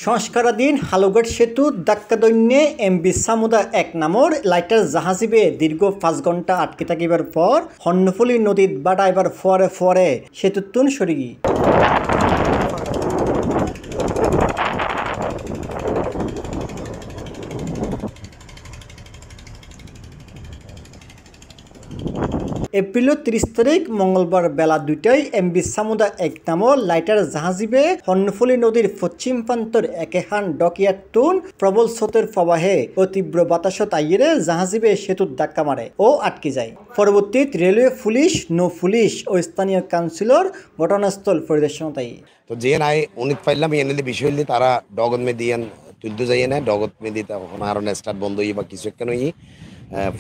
সংস্কারাধীন হালুঘাট সেতু ধাক্কাদন্যে এমবি সামুদা 1 নামৰ লাইটার জাহাজিবে দীর্ঘ 5 ঘন্টা আটকে থাকিবার পর হন্নফুলি নদীত বাড়াইবার ফরে সেতুতুন সরিগি এপ্রিল 30 তারিখ মঙ্গলবার বেলা 2টায় এমবি সামুদা 1 নামৰ লাইটার জাহাজিবে হন্নফুলি নদীর পশ্চিম প্রান্তর একেহান ডকিয়ার তুন প্রবল স্রোতের প্রবাহে ও তীব্র বাতাসত আইয়ে জাহাজিবে সেতুত ধাক্কা মারে ও আটকে যায়। পরবর্তীত রেলওয়ে পুলিশ নৌ পুলিশ ও স্থানীয় কাউন্সিলর ঘটনাস্থল পরিদর্শনত আই তো যে নাই উনিত পাইলাম এনএলএ বিষয় তারা ডগত মে দিয়ান তুলতে যাই না ডগত মে দিতে আর স্টার্ট বন্ধ হই বা কিছু কেন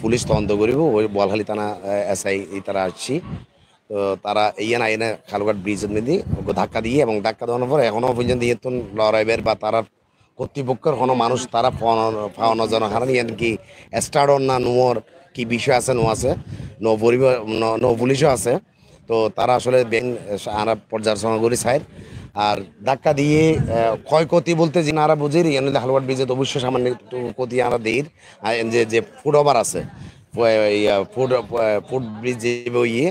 পুলিশ তদন্ত করব ওই বলহালি থানা এসআই তারা আসছি তো তারা ইয়ে না এনে খালুঘাট ব্রিজের মধ্যে ধাক্কা দিয়ে এবং ধাক্কা দেওয়ানোর পর এখনো পর্যন্ত ইয়েতন লড়াইবের বা তারা কর্তৃপক্ষের কোনো মানুষ তারা পাওয়ানো জনহারানি কি স্টার্ট না নোর কি বিষয় আছে নো আছে নৌ পুলিশও আছে তো তারা আসলে আমরা পর্যালোচনা করি সাইড আর ধাক্কা দিয়ে ক্ষয়ক্ষতি বলতে যে আমরা বুঝি এনে হালুঘাট ব্রিজে অবশ্যই সামান্য একটু ক্ষতি আমরা দিই যে ফুট ওভার আছে ফুট ব্রিজ যাবে ইয়ে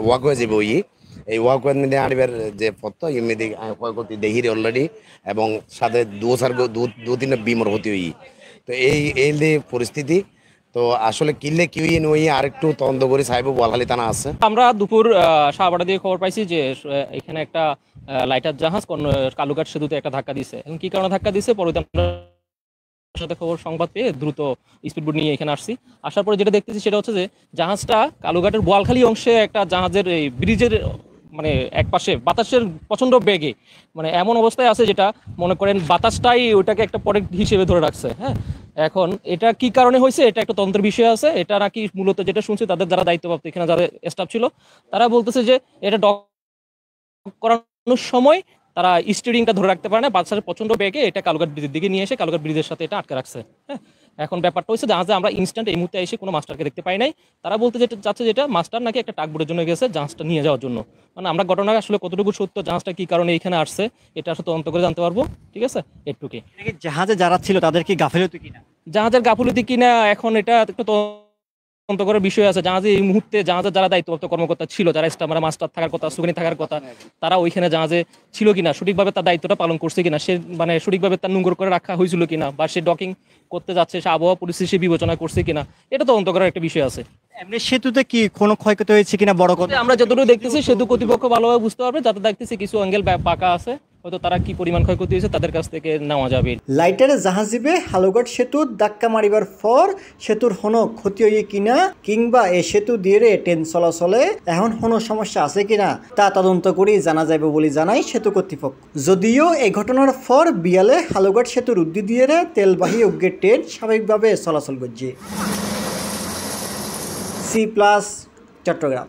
ওয়াকওয়ে যাবে ইয়ে এই ওয়াকওয়ে মধ্যে আনবার যে পথ এর মধ্যে ক্ষয়ক্ষতি দেহির অলরেডি এবং সাথে দু তিনটা বিমর হতে হই তো এই যে পরিস্থিতি তো আসলে কিনলে কি নই আরেকটু তদন্ত করে সাহেব বলহালি থানা আছে। আমরা দুপুর সাহাবাড়া দিয়ে খবর পাইছি যে এখানে একটা লাইটার জাহাজ কালুঘাট সেতুতে একটা ধাক্কা দিছে এবং কি কারণে ধাক্কা দিছে পরে আমরা সাথে খবর সংবাদ পেয়ে দ্রুত স্পিডবোট নিয়ে এখানে আসছি। আসার পরে যেটা দেখতেছি সেটা হচ্ছে যে জাহাজটা কালুঘাটের বোয়ালখালী অংশে একটা জাহাজের এই ব্রিজের মানে এক পাশে বাতাসের প্রচন্ড বেগে মানে এমন অবস্থায় আছে যেটা মনে করেন বাতাসটাই ওইটাকে একটা পরের হিসেবে ধরে রাখছে। হ্যাঁ, এখন এটা কি কারণে হয়েছে এটা একটা তন্ত্রের বিষয় আছে। এটা নাকি মূলত যেটা শুনছি তাদের যারা দায়িত্বপ্রাপ্ত এখানে যারা স্টাফ ছিল তারা বলতেছে যে এটা ডক করানোর সময় তারা স্টিয়ারিংটা ধরে রাখতে পারে না, বাতাসের প্রচন্ড বেগে এটা কালুঘাট ব্রিজের দিকে নিয়ে এসে কালুঘাট ব্রিজের সাথে এটা আটকে রাখছে। হ্যাঁ, এখন ব্যাপারটা হচ্ছে জাহাজে আমরা ইনস্ট্যান্ট এই মুহূর্তে এসে কোনো মাস্টারকে দেখতে পাই নাই। তারা বলতে যাচ্ছে যেটা মাস্টার নাকি একটা টাকবোটের জন্য গেছে জাহাজটা নিয়ে যাওয়ার জন্য। মানে আমরা ঘটনা আসলে কতটুকু সত্য জাহাজটা কি কারণে এখানে আসছে এটা আসলে তদন্ত করে জানতে পারবো। ঠিক আছে, এটুকুই। জাহাজে যারা ছিল তাদের কি গাফিলতি কিনা, জাহাজের গাফিলতি কিনা এখন এটা একটা তদন্ত করার বিষয় আছে। জাহাজে এই মুহূর্তে জাহাজের যারা দায়িত্বপ্রাপ্ত কর্মকর্তা ছিল, যারা স্টাফ মাস্টার থাকার কথা, সুগানি থাকার কথা, তারা ওইখানে জাহাজে ছিল কিনা, সঠিকভাবে তার দায়িত্বটা পালন করছে কিনা, সে মানে সঠিকভাবে তার নোংর করে রাখা হয়েছিল কিনা, বা সে ডকিং করতে যাচ্ছে সে আবহাওয়া পরিস্থিতি সে বিবেচনা করছে কিনা, এটা তদন্ত করার একটা বিষয় আছে। এমনি সেতুতে কি কোনো ক্ষয়ক্ষতি হয়েছে কিনা বড় কথা আমরা যতটুকু দেখতেছি সেতু কর্তৃপক্ষ ভালোভাবে বুঝতে পারবে, যাতে দেখতেছি কিছু অ্যাঙ্গেল বাঁকা আছে, হয়তো তারা কি পরিমাণ ক্ষয়ক্ষতি হয়েছে তাদের কাছ থেকে নেওয়া যাবে। লাইটারে জাহাজিবে হালুঘাট সেতুর ধাক্কা মারিবার পর সেতুর কোনো ক্ষতি হয়ে কিনা কিংবা এই সেতু দিয়ে ট্রেন চলাচলে এখন কোনো সমস্যা আছে কিনা তা তদন্ত করে জানা যাবে বলে জানাই সেতু কর্তৃপক্ষ। যদিও এই ঘটনার পর বিয়ালে হালুঘাট সেতুর উদ্দি দিয়ে তেলবাহী অগ্রের ট্রেন স্বাভাবিকভাবে চলাচল করছে। C+ চট্টগ্রাম।